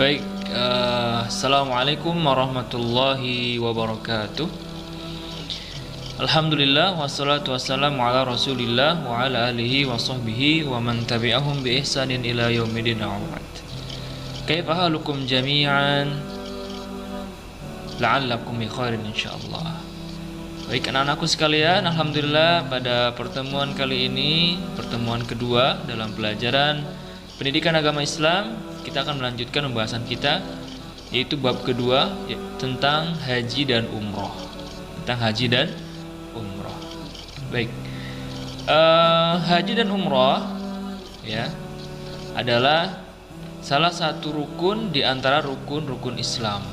Baik, Assalamualaikum warahmatullahi wabarakatuh. Alhamdulillah wassalatu wassalamu ala Rasulillah wa ala alihi wa sahbihi wa man tabi'ahum bi ihsanin ila yaumidin a'ad. Kaifa halukum jami'an? La'allakum bi khairin insyaallah. Baik anak-anakku sekalian, alhamdulillah pada pertemuan kali ini, pertemuan kedua dalam pelajaran pendidikan agama Islam, kita akan melanjutkan pembahasan kita, yaitu bab kedua tentang haji dan umroh. Baik, haji dan umroh ya adalah salah satu rukun di antara rukun-rukun Islam,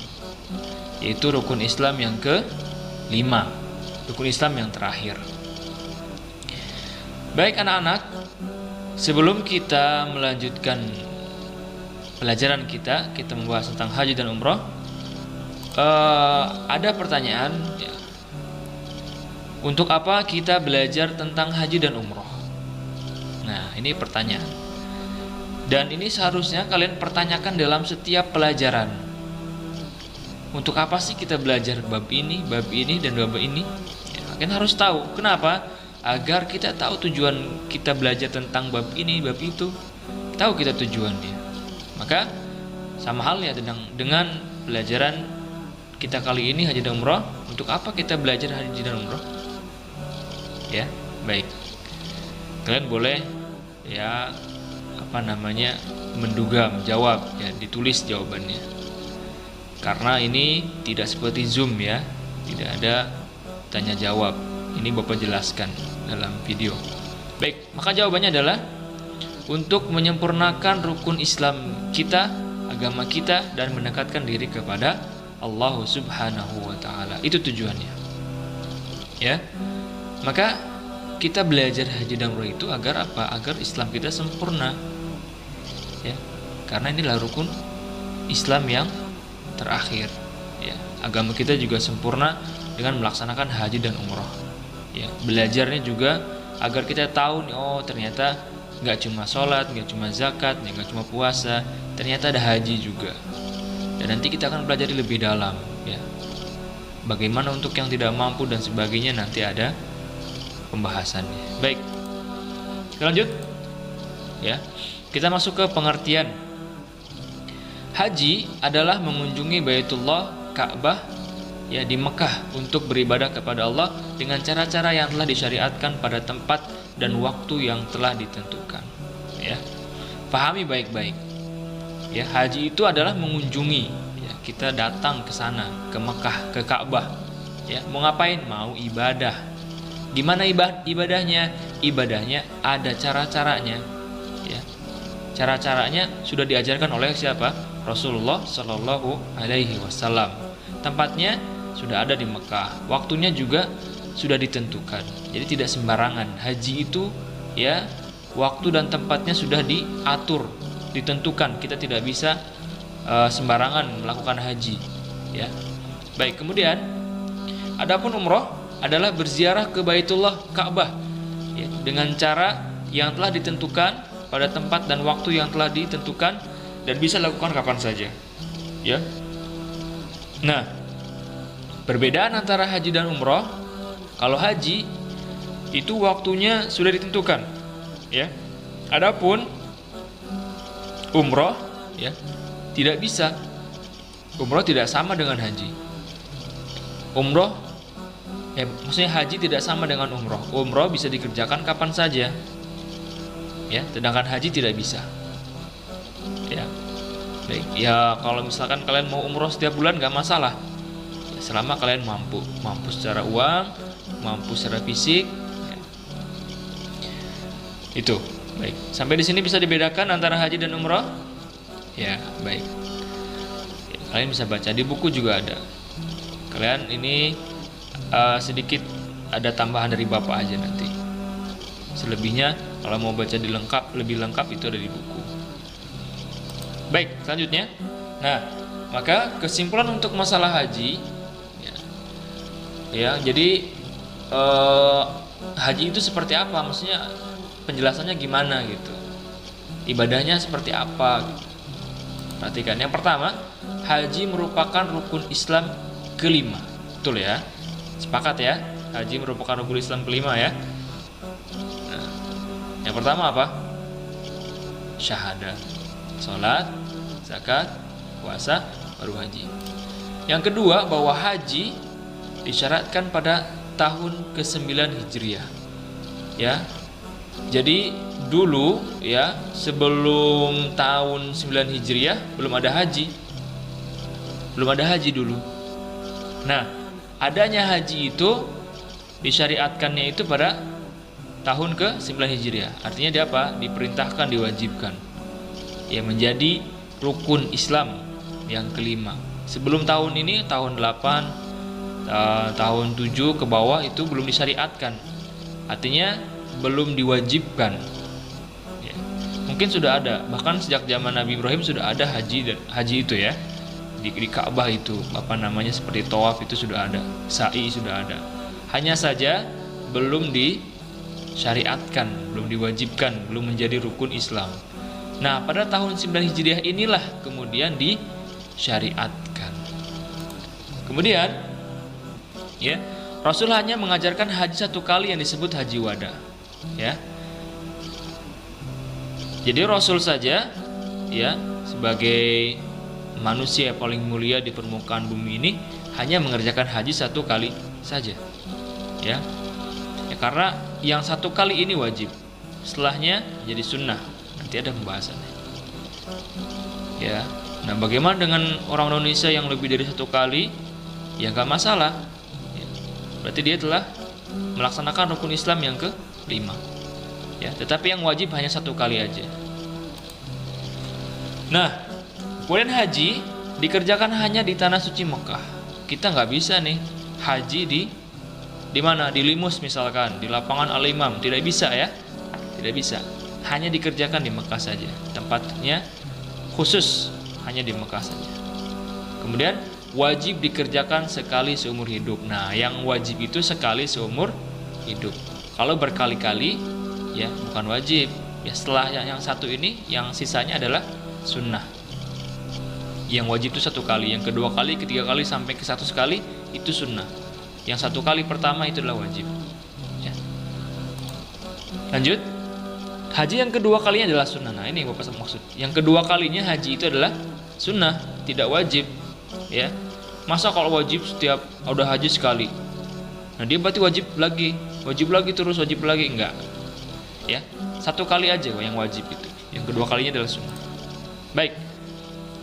yaitu rukun Islam yang ke-5, rukun Islam yang terakhir. Baik anak-anak, sebelum kita melanjutkan pelajaran kita membahas tentang haji dan umroh, ada pertanyaan ya, untuk apa kita belajar tentang haji dan umroh? Nah, ini pertanyaan, dan ini seharusnya kalian pertanyakan dalam setiap pelajaran. Untuk apa sih kita belajar bab ini, dan bab ini? Ya, kalian harus tahu. Kenapa? Agar kita tahu tujuan kita belajar tentang bab ini, bab itu, tahu kita tujuannya. Maka sama halnya dengan pelajaran kita kali ini haji dan umroh. Untuk apa kita belajar haji dan umroh? Ya, baik. Kalian boleh ya menduga, menjawab ya, ditulis jawabannya. Karena ini tidak seperti Zoom ya, tidak ada tanya jawab. Ini Bapak jelaskan dalam video. Baik, maka jawabannya adalah untuk menyempurnakan rukun Islam kita, agama kita, dan mendekatkan diri kepada Allah Subhanahu wa Ta'ala. Itu tujuannya. Ya. Maka kita belajar haji dan umroh itu agar apa? Agar Islam kita sempurna. Ya. Karena inilah rukun Islam yang terakhir. Ya. Agama kita juga sempurna dengan melaksanakan haji dan umroh. Ya. Belajarnya juga agar kita tahu nih, oh ternyata nggak cuma sholat, nggak cuma zakat, nggak cuma puasa, ternyata ada haji juga. Dan nanti kita akan pelajari lebih dalam ya, bagaimana untuk yang tidak mampu dan sebagainya, nanti ada pembahasannya. Baik, kita lanjut ya. Kita masuk ke pengertian. Haji adalah mengunjungi Baitullah, Ka'bah ya, di Mekah untuk beribadah kepada Allah dengan cara-cara yang telah disyariatkan pada tempat dan waktu yang telah ditentukan ya. Pahami baik-baik ya, haji itu adalah mengunjungi ya, kita datang ke sana, ke Mekah, ke Ka'bah ya. Mau ngapain? Mau ibadah. Gimana ibadahnya? Ibadahnya ada cara-caranya ya. Cara-caranya sudah diajarkan oleh siapa? Rasulullah Shallallahu Alaihi Wasallam. Tempatnya sudah ada di Mekah, waktunya juga sudah ditentukan. Jadi tidak sembarangan. Haji itu ya, waktu dan tempatnya sudah diatur, ditentukan. Kita tidak bisa sembarangan melakukan haji ya. Baik, kemudian adapun umroh adalah berziarah ke Baitullah, Ka'bah ya, dengan cara yang telah ditentukan pada tempat dan waktu yang telah ditentukan, dan bisa dilakukan kapan saja ya. Nah, perbedaan antara haji dan umroh, kalau haji itu waktunya sudah ditentukan ya. Adapun umroh ya, tidak bisa. Umroh tidak sama dengan haji. Umroh maksudnya haji tidak sama dengan umroh. Umroh bisa dikerjakan kapan saja ya, sedangkan haji tidak bisa ya. Baik, ya kalau misalkan kalian mau umroh setiap bulan nggak masalah ya, selama kalian mampu secara uang, mampu secara fisik ya. Itu baik. Sampai di sini bisa dibedakan antara haji dan umroh ya. Baik ya, kalian bisa baca di buku juga ada. Kalian ini sedikit ada tambahan dari bapak aja nanti. Selebihnya kalau mau baca lebih lengkap itu ada di buku. Baik, selanjutnya. Nah, maka kesimpulan untuk masalah haji ya, jadi haji itu seperti apa? Maksudnya penjelasannya gimana gitu? Ibadahnya seperti apa? Perhatikan, yang pertama, haji merupakan rukun Islam kelima. Betul ya? Sepakat ya? Haji merupakan rukun Islam kelima ya. Nah, yang pertama apa? Syahadat, sholat, zakat, puasa, baru haji. Yang kedua, bahwa haji disyaratkan pada tahun ke-9 Hijriah. Ya. Jadi dulu ya, sebelum tahun 9 Hijriah belum ada haji. Belum ada haji dulu. Nah, adanya haji itu disyariatkannya itu pada tahun ke-9 Hijriah. Artinya dia apa? Diperintahkan, diwajibkan. Ya, menjadi rukun Islam yang kelima. Sebelum tahun ini, tahun 8, tahun 7 ke bawah itu belum disyariatkan. Artinya belum diwajibkan. Ya. Mungkin sudah ada, bahkan sejak zaman Nabi Ibrahim sudah ada haji itu ya. Di Ka'bah itu, apa namanya, seperti tawaf itu sudah ada, sa'i sudah ada. Hanya saja belum disyariatkan, belum diwajibkan, belum menjadi rukun Islam. Nah, pada tahun 9 Hijriah inilah kemudian disyariatkan. Kemudian ya, Rasul hanya mengajarkan haji satu kali yang disebut haji wada. Ya. Jadi Rasul saja ya, sebagai manusia paling mulia di permukaan bumi ini hanya mengerjakan haji satu kali saja. Ya. Ya, karena yang satu kali ini wajib. Setelahnya jadi sunnah. Nanti ada pembahasannya. Ya. Nah, bagaimana dengan orang Indonesia yang lebih dari satu kali? Ya enggak masalah. Ya. Berarti dia telah melaksanakan rukun Islam yang ke-5. Ya, tetapi yang wajib hanya satu kali aja. Nah, kemudian haji dikerjakan hanya di tanah suci Mekah. Kita nggak bisa nih haji di mana? Di Limus misalkan, di lapangan Al-Imam, tidak bisa ya. Tidak bisa. Hanya dikerjakan di Mekah saja. Tempatnya khusus hanya di Mekah saja. Kemudian wajib dikerjakan sekali seumur hidup. Nah, yang wajib itu sekali seumur hidup. Kalau berkali-kali ya bukan wajib. Ya, setelah yang satu ini, yang sisanya adalah sunnah. Yang wajib itu satu kali, yang kedua kali, ketiga kali sampai ke 100 kali itu sunnah. Yang satu kali pertama itu adalah wajib. Ya. Lanjut. Haji yang kedua kalinya adalah sunnah. Nah, ini yang Bapak maksud. Yang kedua kalinya haji itu adalah sunnah, tidak wajib. Ya. Masa kalau wajib setiap udah haji sekali, nah dia berarti wajib lagi terus, wajib lagi? Enggak. Ya, satu kali aja yang wajib itu. Yang kedua kalinya adalah sunnah. Baik.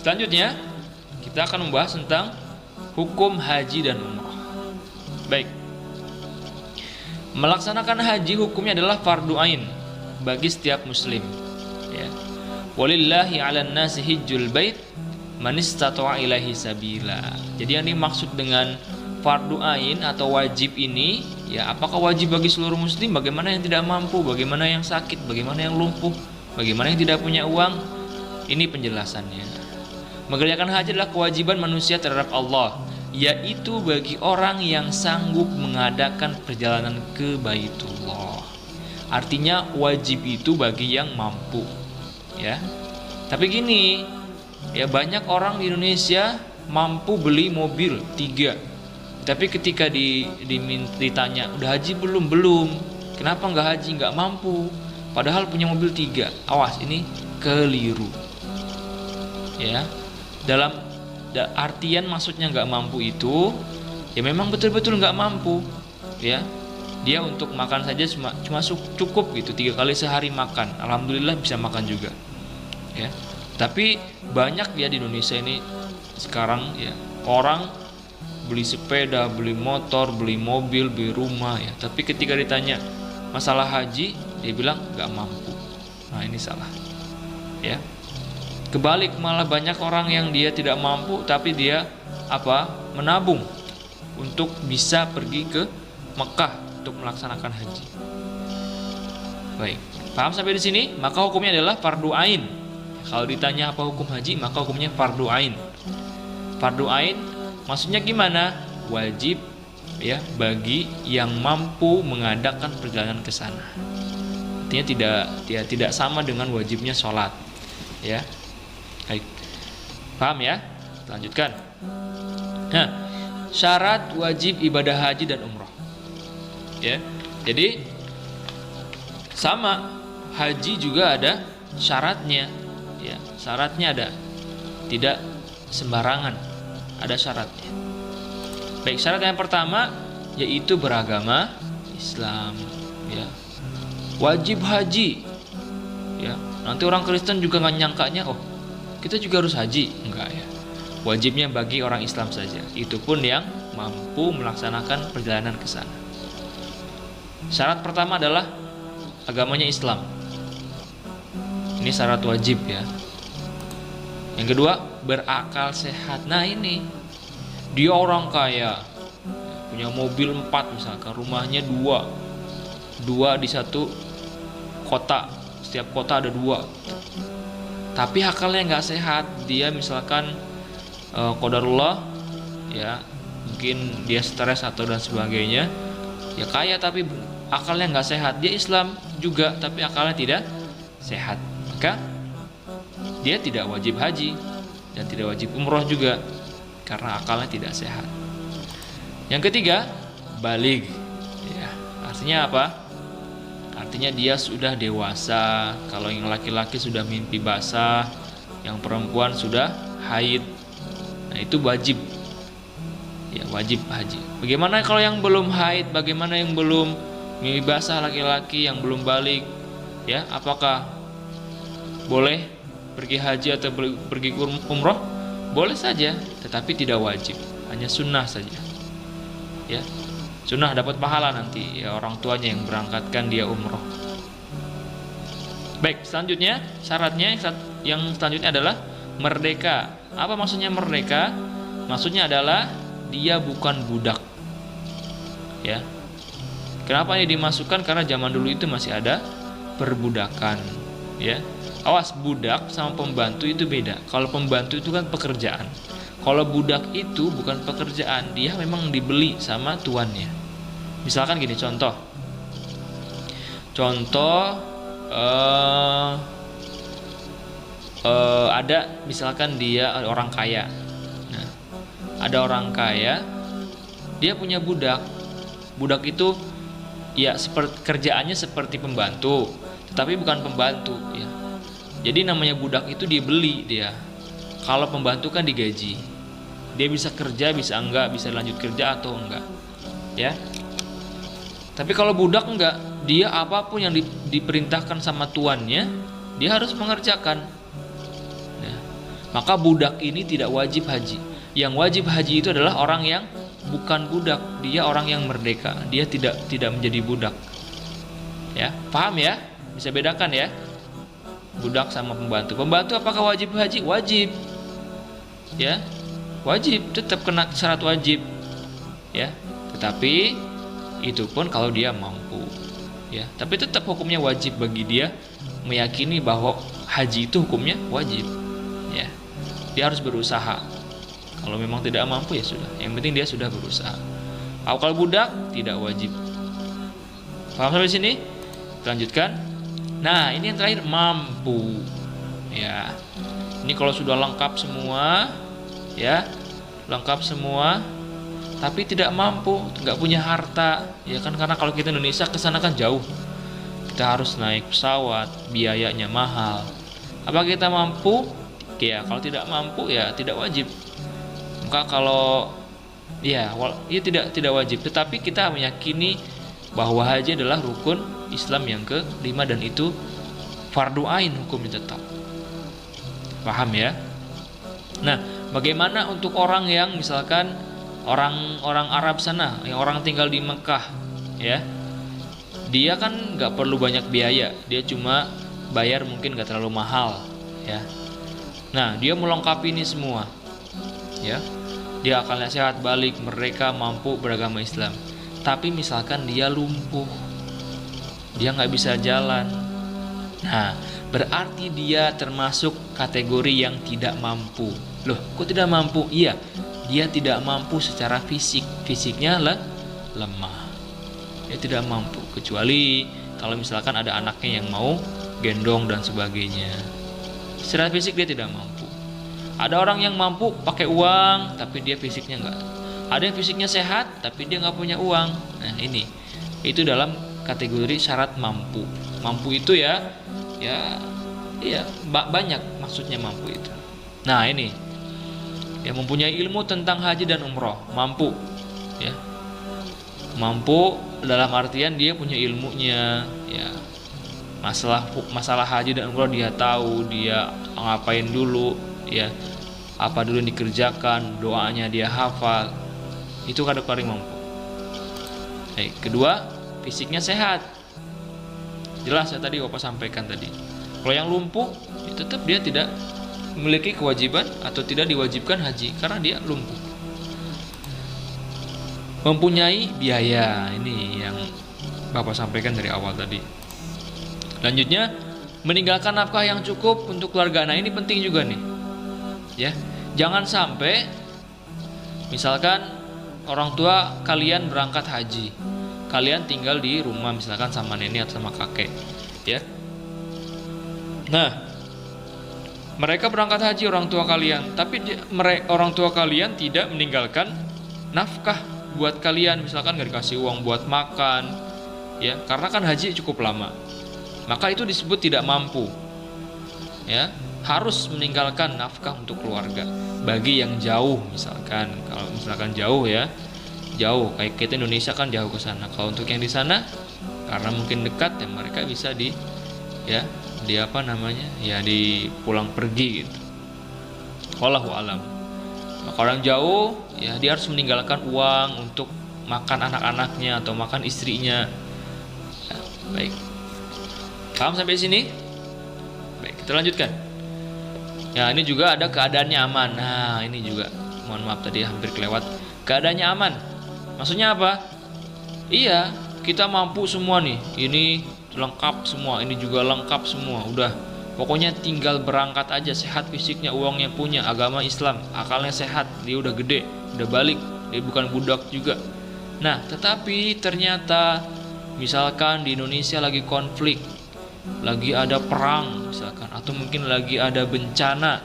Selanjutnya kita akan membahas tentang hukum haji dan umrah. Baik. Melaksanakan haji hukumnya adalah fardu ain bagi setiap muslim. Ya. Walillahi 'alan nasi hijjul bait man istata'a ilaihi sabila. Jadi yang dimaksud dengan fardu ain atau wajib ini, ya apakah wajib bagi seluruh muslim? Bagaimana yang tidak mampu? Bagaimana yang sakit? Bagaimana yang lumpuh? Bagaimana yang tidak punya uang? Ini penjelasannya. Mengerjakan haji adalah kewajiban manusia terhadap Allah, yaitu bagi orang yang sanggup mengadakan perjalanan ke Baitullah. Artinya wajib itu bagi yang mampu. Ya. Tapi gini, ya banyak orang di Indonesia mampu beli mobil 3. Tapi ketika ditanya, udah haji belum? Belum. Kenapa nggak haji? Nggak mampu. Padahal punya mobil 3. Awas, ini keliru. Ya, dalam artian maksudnya nggak mampu itu, ya memang betul-betul nggak mampu. Ya, dia untuk makan saja cuma cukup gitu, 3 kali sehari makan. Alhamdulillah bisa makan juga. Ya, tapi banyak ya di Indonesia ini sekarang ya orang beli sepeda, beli motor, beli mobil, beli rumah ya. Tapi ketika ditanya masalah haji, dia bilang nggak mampu. Nah, ini salah. Ya. Kebalik, malah banyak orang yang dia tidak mampu tapi dia menabung untuk bisa pergi ke Mekah untuk melaksanakan haji. Baik, paham sampai di sini? Maka hukumnya adalah fardu ain. Kalau ditanya apa hukum haji, maka hukumnya fardu ain. Fardu ain maksudnya gimana? Wajib ya bagi yang mampu mengadakan perjalanan ke sana. Artinya tidak sama dengan wajibnya sholat. Ya. Baik. Paham ya? Lanjutkan. Nah, syarat wajib ibadah haji dan umroh. Ya. Jadi sama, haji juga ada syaratnya. Ya, syaratnya ada. Tidak sembarangan, ada syaratnya. Baik, syarat yang pertama yaitu beragama Islam, ya. Wajib haji. Ya, nanti orang Kristen juga nggak nyangkanya, oh, kita juga harus haji. Enggak ya. Wajibnya bagi orang Islam saja. Itu pun yang mampu melaksanakan perjalanan ke sana. Syarat pertama adalah agamanya Islam. Ini syarat wajib ya. Yang kedua, berakal sehat. Nah ini, dia orang kaya, punya mobil 4 misalkan, rumahnya 2 di satu kota, setiap kota ada 2. Tapi akalnya nggak sehat. Dia misalkan qadarullah, ya mungkin dia stres atau dan sebagainya. Ya kaya tapi akalnya nggak sehat. Dia Islam juga tapi akalnya tidak sehat. Maka dia tidak wajib haji dan tidak wajib umroh juga karena akalnya tidak sehat. Yang ketiga, baligh. Ya, artinya apa? Artinya dia sudah dewasa. Kalau yang laki-laki sudah mimpi basah, yang perempuan sudah haid. Nah, itu wajib. Ya, wajib haji. Bagaimana kalau yang belum haid? Bagaimana yang belum mimpi basah, laki-laki yang belum baligh? Ya, apakah boleh pergi haji atau pergi umroh? Boleh saja, tetapi tidak wajib, hanya sunnah saja. Ya, sunnah dapat pahala nanti. Ya, orang tuanya yang berangkatkan dia umroh. Baik, selanjutnya syaratnya yang selanjutnya adalah merdeka. Apa maksudnya merdeka? Maksudnya adalah dia bukan budak. Ya. Kenapa ini dimasukkan? Karena zaman dulu itu masih ada perbudakan. Ya. Awas, budak sama pembantu itu beda. Kalau pembantu itu kan pekerjaan. Kalau budak itu bukan pekerjaan, dia memang dibeli sama tuannya. Misalkan gini, contoh ada misalkan dia orang kaya. Nah, ada orang kaya, dia punya budak. Budak itu ya kerjaannya seperti pembantu, tetapi bukan pembantu. Ya. Jadi namanya budak itu dibeli dia. Kalau pembantu kan digaji. Dia bisa kerja, bisa enggak, bisa lanjut kerja atau enggak. Ya. Tapi kalau budak enggak, dia apapun yang diperintahkan sama tuannya, dia harus mengerjakan. Ya. Maka budak ini tidak wajib haji. Yang wajib haji itu adalah orang yang bukan budak, dia orang yang merdeka. Dia tidak menjadi budak. Ya, paham ya? Bisa bedakan ya? Budak sama pembantu. Pembantu apakah wajib haji? Wajib. Ya. Wajib, tetap kena syarat wajib. Ya. Tetapi itu pun kalau dia mampu. Ya, tapi tetap hukumnya wajib bagi dia meyakini bahwa haji itu hukumnya wajib. Ya. Dia harus berusaha. Kalau memang tidak mampu ya sudah. Yang penting dia sudah berusaha. Kalau budak tidak wajib. Paham sampai sini? Lanjutkan. Nah, ini yang terakhir, mampu. Ya. Ini kalau sudah lengkap semua, ya, lengkap semua, tapi tidak mampu, nggak punya harta, ya kan, karena kalau kita Indonesia ke sana kan jauh. Kita harus naik pesawat, biayanya mahal. Apa kita mampu? Ya, kalau tidak mampu ya tidak wajib. Maka kalau tidak wajib, tetapi kita meyakini bahwa haji adalah rukun Islam yang ke-5 dan itu fardu ain hukumnya tetap. Paham ya? Nah, bagaimana untuk orang yang misalkan orang Arab sana, yang orang tinggal di Mekah, ya? Dia kan nggak perlu banyak biaya, dia cuma bayar mungkin nggak terlalu mahal, ya. Nah, dia melengkapi ini semua, ya. Dia akalnya sehat, balik, mereka mampu beragama Islam. Tapi misalkan dia lumpuh, dia nggak bisa jalan. Nah, berarti dia termasuk kategori yang tidak mampu. Loh, kok tidak mampu? Iya, dia tidak mampu secara fisik. Fisiknya lemah. Dia tidak mampu. Kecuali kalau misalkan ada anaknya yang mau gendong dan sebagainya. Secara fisik dia tidak mampu. Ada orang yang mampu pakai uang tapi dia fisiknya enggak. Ada yang fisiknya sehat tapi dia nggak punya uang. Nah ini, itu dalam kategori syarat mampu. Mampu itu ya banyak maksudnya mampu itu. Nah ini, yang mempunyai ilmu tentang haji dan umroh, mampu, ya, mampu dalam artian dia punya ilmunya, ya, masalah haji dan umroh dia tahu, dia ngapain dulu, ya, apa dulu yang dikerjakan, doanya dia hafal, itu kategori mampu. Baik, kedua, fisiknya sehat. Jelas ya tadi Bapak sampaikan tadi. Kalau yang lumpuh, ya tetap dia tidak memiliki kewajiban atau tidak diwajibkan haji karena dia lumpuh. Mempunyai biaya, ini yang Bapak sampaikan dari awal tadi. Lanjutnya, meninggalkan nafkah yang cukup untuk keluarga. Nah ini penting juga nih, ya, jangan sampai misalkan orang tua kalian berangkat haji, kalian tinggal di rumah misalkan sama nenek atau sama kakek, ya. Nah, mereka berangkat haji orang tua kalian, tapi orang tua kalian tidak meninggalkan nafkah buat kalian, misalkan nggak dikasih uang buat makan, ya, karena kan haji cukup lama, maka itu disebut tidak mampu, ya, harus meninggalkan nafkah untuk keluarga. Bagi yang jauh, misalkan, kalau misalkan jauh, ya, jauh, kayak kita Indonesia kan jauh ke sana. Kalau untuk yang di sana, karena mungkin dekat, ya mereka bisa di pulang pergi gitu. Wallahu alam. Maka orang jauh, ya, dia harus meninggalkan uang untuk makan anak-anaknya atau makan istrinya. Ya, baik. Paham sampai sini? Baik, kita lanjutkan. Ya, ini juga ada keadaannya aman. Nah, ini juga, mohon maaf tadi hampir kelewat. Keadaannya aman. Maksudnya apa? Iya, kita mampu semua nih. Ini lengkap semua, ini juga lengkap semua. Udah, pokoknya tinggal berangkat aja, sehat fisiknya, uangnya punya, agama Islam, akalnya sehat, dia udah gede, udah balik, dia bukan budak juga. Nah, tetapi ternyata misalkan di Indonesia lagi konflik, lagi ada perang misalkan, atau mungkin lagi ada bencana,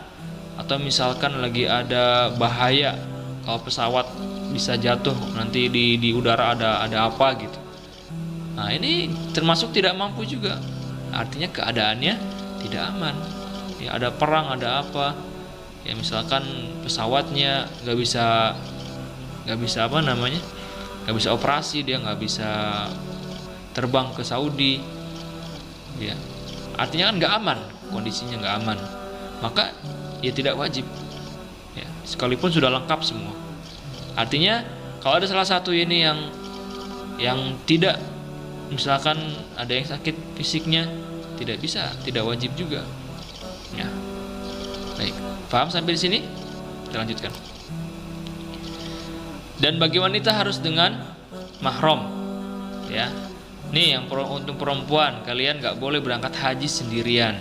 atau misalkan lagi ada bahaya, kalau pesawat bisa jatuh nanti di udara ada apa gitu. Nah ini termasuk tidak mampu juga, artinya keadaannya tidak aman, ya, ada perang, ada apa, ya, misalkan pesawatnya nggak bisa nggak bisa operasi, dia nggak bisa terbang ke Saudi, ya, artinya kan nggak aman, kondisinya nggak aman, maka ya tidak wajib, ya, sekalipun sudah lengkap semua. Artinya kalau ada salah satu ini yang tidak, misalkan ada yang sakit fisiknya, tidak bisa, tidak wajib juga, ya. Baik, paham sampai di sini? Kita lanjutkan. Dan bagi wanita harus dengan mahram, ya. Nih yang untuk perempuan, kalian nggak boleh berangkat haji sendirian,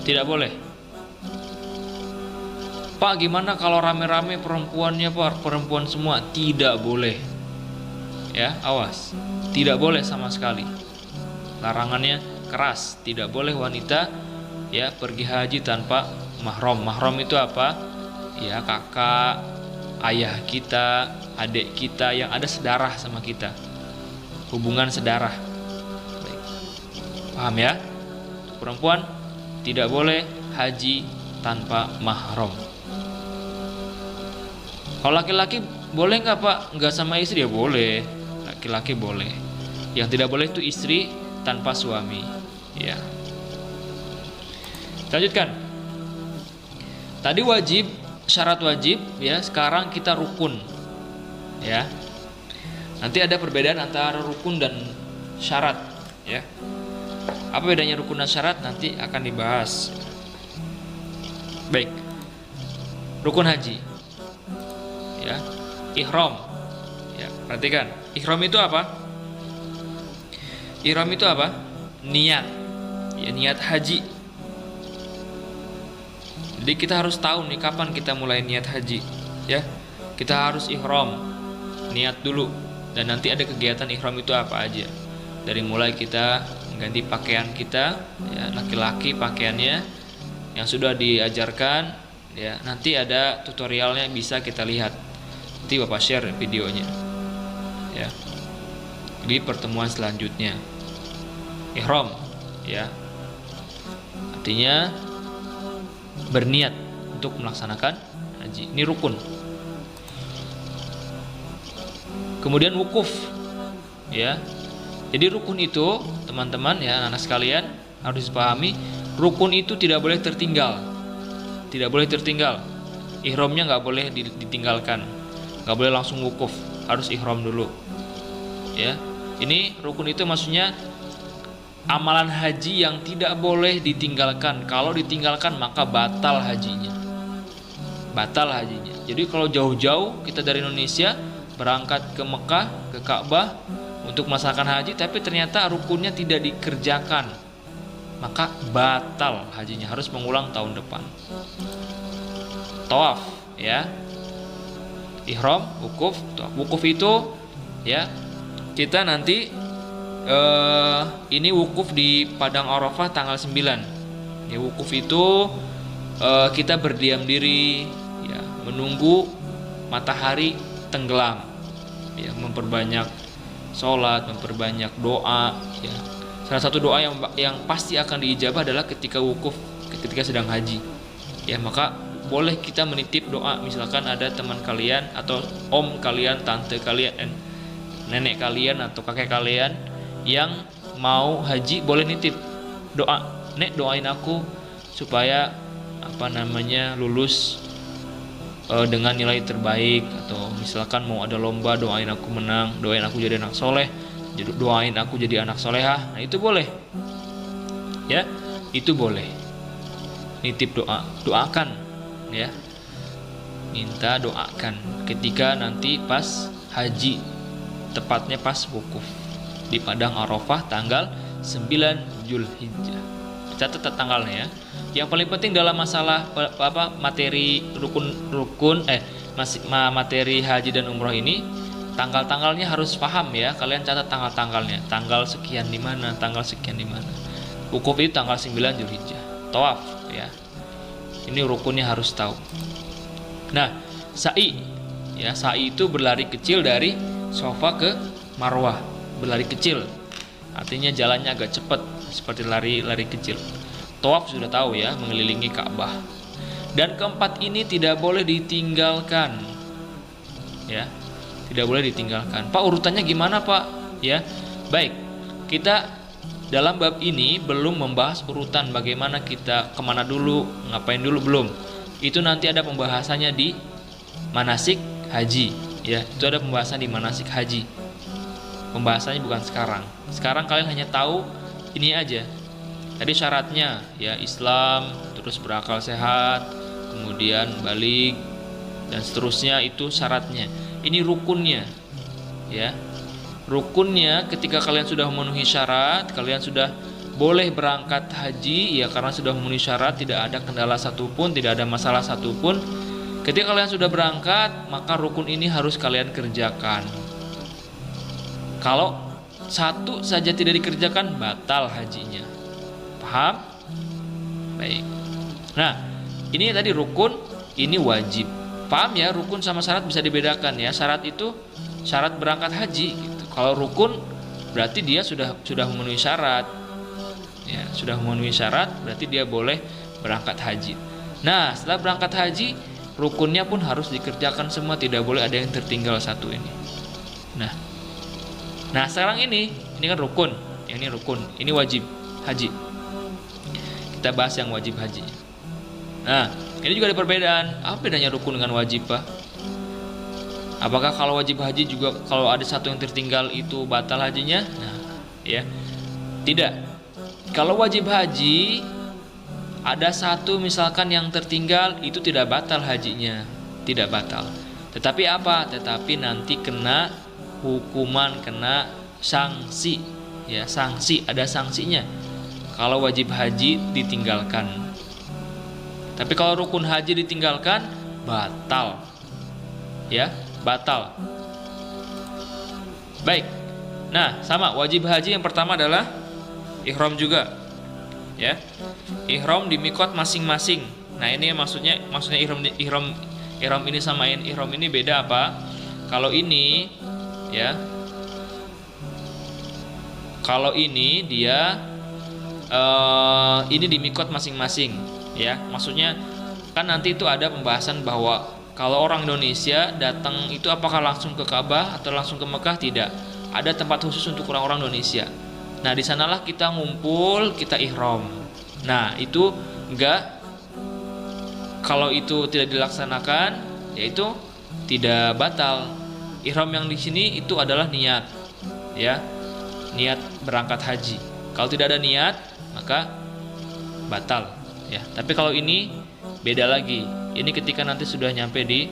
tidak boleh. Pak, gimana kalau rame-rame perempuannya, Pak, perempuan semua? Tidak boleh, ya, awas, tidak boleh sama sekali. Larangannya keras, tidak boleh wanita, ya, pergi haji tanpa mahram. Mahram itu apa? Ya, kakak, ayah kita, adik kita yang ada sedarah sama kita, hubungan sedarah. Baik. Paham ya? Perempuan tidak boleh haji tanpa mahram. Kalau laki-laki boleh nggak, Pak? Nggak sama istri? Ya boleh, laki-laki boleh. Yang tidak boleh itu istri tanpa suami, ya. Lanjutkan. Tadi wajib, syarat wajib, ya. Sekarang kita rukun, ya. Nanti ada perbedaan antara rukun dan syarat, ya. Apa bedanya rukun dan syarat? Nanti akan dibahas. Baik. Rukun haji, ya. Ihram, ya. Perhatikan, ihram itu apa? Ihram itu apa? Niat, ya, niat haji. Jadi kita harus tahu nih kapan kita mulai niat haji, ya. Kita harus ihram, niat dulu. Dan nanti ada kegiatan ihram itu apa aja. Dari mulai kita ganti pakaian kita, ya, laki-laki pakaiannya yang sudah diajarkan, Ya, nanti ada tutorialnya, bisa kita lihat. Nanti Bapak share videonya. Ya. Di pertemuan selanjutnya. Ihram, ya. Artinya berniat untuk melaksanakan haji. Ini rukun. Kemudian wukuf, ya. Jadi rukun itu, teman-teman ya, anak sekalian harus dipahami, rukun itu tidak boleh tertinggal. Tidak boleh tertinggal. Ihramnya nggak boleh ditinggalkan. Nggak boleh langsung wukuf, harus ihram dulu. Ya. Ini rukun itu maksudnya amalan haji yang tidak boleh ditinggalkan. Kalau ditinggalkan maka batal hajinya. Batal hajinya. Jadi kalau jauh-jauh kita dari Indonesia berangkat ke Mekah, ke Ka'bah untuk melaksanakan haji, tapi ternyata rukunnya tidak dikerjakan, maka batal hajinya, harus mengulang tahun depan. Tawaf, ya. Ihram, wukuf. Wukuf itu, ya, kita nanti ini wukuf di Padang Arafah tanggal 9. Ya, wukuf itu kita berdiam diri, ya, menunggu matahari tenggelam, ya, memperbanyak sholat, memperbanyak doa, ya. Salah satu doa yang pasti akan diijabah adalah ketika wukuf, ketika sedang haji, ya. Maka boleh kita menitip doa, misalkan ada teman kalian atau om kalian, tante kalian, nenek kalian atau kakek kalian yang mau haji, boleh nitip doa, nek doain aku supaya lulus dengan nilai terbaik, atau misalkan mau ada lomba, doain aku menang, doain aku jadi anak soleh, doain aku jadi anak solehah. Nah, itu boleh, ya, itu boleh nitip doa, doakan, ya, minta doakan ketika nanti pas haji, tepatnya pas wukuf di Padang Arafah tanggal 9 Zulhijjah. Catat tanggalnya, ya. Yang paling penting dalam masalah materi materi haji dan umroh ini, tanggal-tanggalnya harus paham, ya. Kalian catat tanggal-tanggalnya. Tanggal sekian di mana, tanggal sekian di mana. Wukuf itu tanggal 9 Zulhijjah. Tawaf, ya. Ini rukunnya harus tahu. Nah, sa'i, ya, sa'i itu berlari kecil dari Safa ke Marwah. Berlari kecil. Artinya jalannya agak cepat, seperti lari kecil. Tawaf sudah tahu, ya, mengelilingi Ka'bah. Dan keempat ini tidak boleh ditinggalkan, ya, tidak boleh ditinggalkan. Pak, urutannya gimana, Pak? Ya, baik, kita dalam bab ini belum membahas urutan bagaimana kita kemana dulu, ngapain dulu, belum. Itu nanti ada pembahasannya di manasik haji, ya, itu ada pembahasan di manasik haji. Pembahasannya bukan sekarang. Sekarang kalian hanya tahu ini aja. Tadi syaratnya, ya, Islam, terus berakal sehat, kemudian balik, dan seterusnya, itu syaratnya. Ini rukunnya, ya. Rukunnya ketika kalian sudah memenuhi syarat, kalian sudah boleh berangkat haji, ya, karena sudah memenuhi syarat, tidak ada kendala satupun, tidak ada masalah satupun. Ketika kalian sudah berangkat, maka rukun ini harus kalian kerjakan. Kalau satu saja tidak dikerjakan, batal hajinya. Paham? Baik. Nah, ini tadi rukun, ini wajib. Paham, ya? Rukun sama syarat bisa dibedakan, ya. Syarat itu syarat berangkat haji, gitu. Kalau rukun berarti dia sudah memenuhi syarat, ya, sudah memenuhi syarat, berarti dia boleh berangkat haji. Nah, setelah berangkat haji, rukunnya pun harus dikerjakan semua, tidak boleh ada yang tertinggal satu ini. Nah, sekarang ini kan rukun, yang ini rukun, ini wajib haji. Kita bahas yang wajib haji. Nah, ini juga ada perbedaan. Apa bedanya rukun dengan wajib, Pak? Apakah kalau wajib haji juga kalau ada satu yang tertinggal itu batal hajinya? Nah, ya. Tidak. Kalau wajib haji ada satu misalkan yang tertinggal, itu tidak batal hajinya, tidak batal. Tetapi apa? Tetapi nanti kena hukuman, kena sanksi, ya, sanksi, ada sanksinya kalau wajib haji ditinggalkan. Tapi kalau rukun haji ditinggalkan, batal, ya, batal. Baik. Nah, sama wajib haji yang pertama adalah ihram juga, ya. Ihram di mikot masing-masing, Nah, ini maksudnya ihram ini sama ihram ini beda apa? Kalau ini ya. Kalau ini dia ini di mikot masing-masing ya. Maksudnya kan nanti itu ada pembahasan bahwa kalau orang Indonesia datang itu apakah langsung ke Ka'bah atau langsung ke Mekah? Tidak. Ada tempat khusus untuk orang-orang Indonesia. Nah, di sanalah kita ngumpul, kita ihram. Nah, itu enggak, kalau itu tidak dilaksanakan, yaitu tidak batal. Ihram yang di sini itu adalah niat, ya, niat berangkat haji. Kalau tidak ada niat, maka batal, ya. Tapi kalau ini beda lagi. Ini ketika nanti sudah nyampe di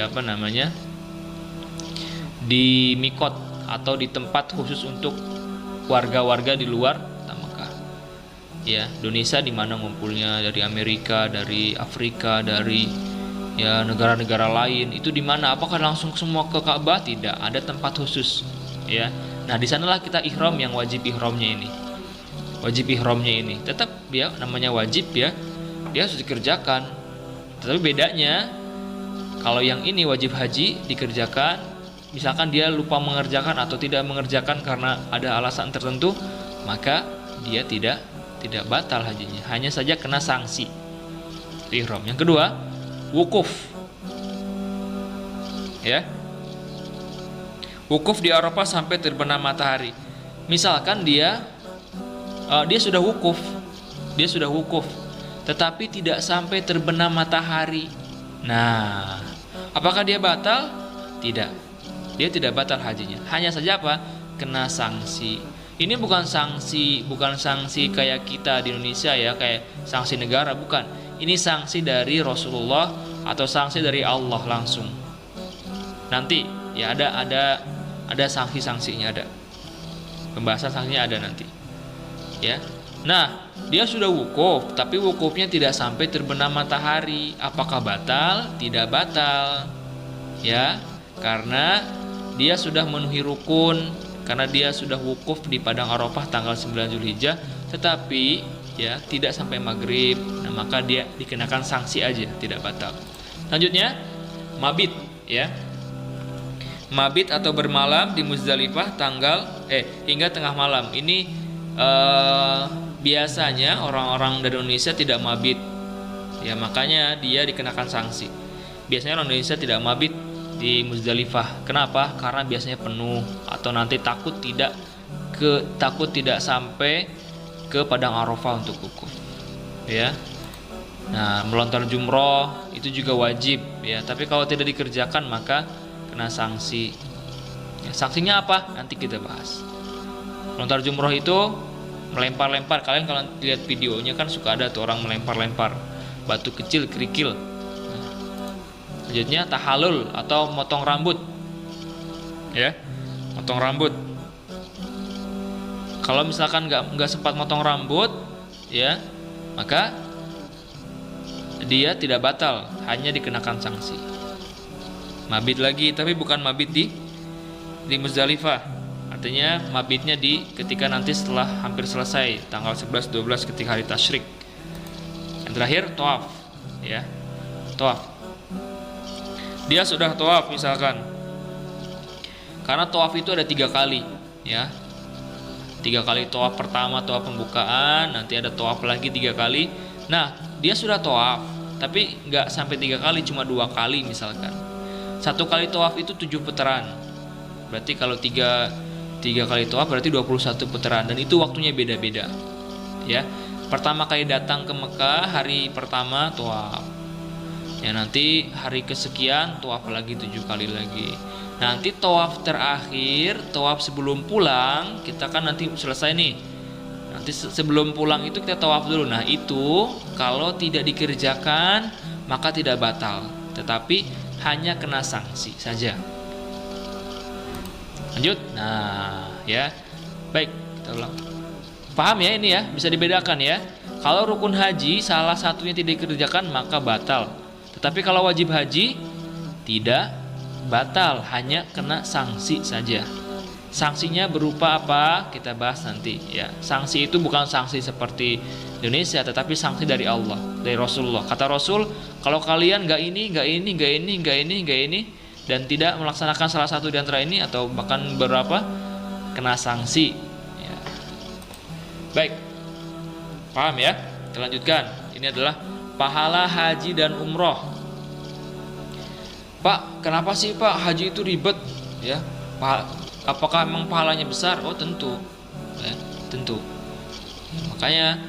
apa namanya, di mikot atau di tempat khusus untuk warga-warga di luar Mekah. Ya, Indonesia di mana ngumpulnya, dari Amerika, dari Afrika, dari ya negara-negara lain. Itu di mana? Apakah langsung semua ke Ka'bah? Tidak, ada tempat khusus, ya. Nah, di sanalah kita ihram yang wajib ihramnya ini. Wajib ihramnya ini tetap ya namanya wajib ya. Dia harus dikerjakan. Tetapi bedanya kalau yang ini wajib haji dikerjakan, misalkan dia lupa mengerjakan atau tidak mengerjakan karena ada alasan tertentu, maka dia tidak batal hajinya, hanya saja kena sanksi ihram. Yang kedua, wukuf. Ya. Wukuf di Arafah sampai terbenam matahari. Misalkan dia sudah wukuf, tetapi tidak sampai terbenam matahari. Nah, apakah dia batal? Tidak. Dia tidak batal hajinya. Hanya saja apa? Kena sanksi. Ini bukan sanksi kayak kita di Indonesia ya, kayak sanksi negara, bukan. Ini sanksi dari Rasulullah atau sanksi dari Allah langsung. Nanti ya ada sanksi-sanksinya, ada. Pembahasan sanksinya ada nanti. Ya. Nah, dia sudah wukuf, tapi wukufnya tidak sampai terbenam matahari. Apakah batal? Tidak batal. Ya, karena dia sudah memenuhi rukun, karena dia sudah wukuf di padang Arafah tanggal 9 Zulhijjah, tetapi ya tidak sampai maghrib. Nah, maka dia dikenakan sanksi aja, tidak batal. Selanjutnya, mabit, ya. Mabit atau bermalam di Muzdalifah hingga tengah malam. Ini biasanya orang-orang dari Indonesia tidak mabit, ya, makanya dia dikenakan sanksi. Biasanya orang Indonesia tidak mabit di Muzdalifah. Kenapa? Karena biasanya penuh atau nanti takut tidak sampai ke padang Arafah untuk wukuf, ya. Nah, melontar jumroh itu juga wajib, ya. Tapi kalau tidak dikerjakan maka kena sanksi. Ya, sanksinya apa? Nanti kita bahas. Melontar jumroh itu melempar-lempar. Kalian kalau lihat videonya kan suka ada tuh orang melempar-lempar batu kecil, kerikil. Selanjutnya tahallul atau motong rambut, ya, motong rambut. Kalau misalkan nggak sempat motong rambut, ya, maka dia tidak batal, hanya dikenakan sanksi. Mabit lagi, tapi bukan mabit di Muzdalifah. Artinya mabitnya ketika nanti setelah hampir selesai tanggal 11-12 ketika hari tasyrik. Yang terakhir tawaf, ya. Tawaf. Dia sudah tawaf misalkan. Karena tawaf itu ada 3 kali, ya. 3 kali tawaf pertama, tawaf pembukaan, nanti ada tawaf lagi 3 kali. Nah, dia sudah tawaf, tapi nggak sampai 3 kali, cuma 2 kali misalkan. 1 kali tawaf itu 7 putaran. Berarti kalau 3 kali tawaf berarti 21 putaran, dan itu waktunya beda-beda, ya. Pertama kali datang ke Mekah, hari pertama tawaf, ya, nanti hari kesekian tawaf lagi 7 kali lagi. Nanti tawaf terakhir, tawaf sebelum pulang, kita kan nanti selesai nih. Nanti sebelum pulang itu kita tawaf dulu. Nah, itu kalau tidak dikerjakan maka tidak batal, tetapi hanya kena sanksi saja. Lanjut. Nah, ya. Baik, kita ulang. Paham ya ini ya? Bisa dibedakan ya. Kalau rukun haji salah satunya tidak dikerjakan maka batal. Tetapi kalau wajib haji tidak batal, hanya kena sanksi saja. Sanksinya berupa apa? Kita bahas nanti ya. Sanksi itu bukan sanksi seperti Indonesia, tetapi sanksi dari Allah. dari Rasulullah. Kata Rasul, kalau kalian nggak ini, dan tidak melaksanakan salah satu di antara ini atau bahkan beberapa, kena sanksi. Ya. Baik, paham ya? Kita lanjutkan. Ini adalah pahala haji dan umroh. Pak, kenapa sih Pak haji itu ribet? Ya, apakah memang pahalanya besar? Oh tentu, ya, tentu. Makanya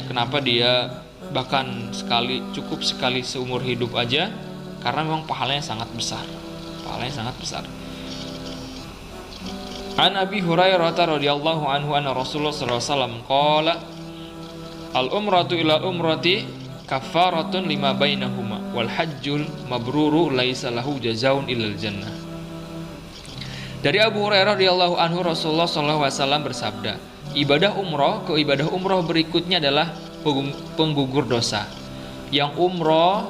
kenapa dia bahkan cukup sekali seumur hidup aja, karena memang pahalanya sangat besar. An Abi Hurairah radhiyallahu anhu anna Rasulullah sallallahu alaihi wasallam qala al umratu ila umrati kafaratun lima bainahuma wal hajjul mabruru laisa lahu jazaun illal jannah. Dari Abu Hurairah radhiyallahu anhu Rasulullah sallallahu alaihi wasallam bersabda, ibadah umroh berikutnya adalah penggugur dosa. Yang umroh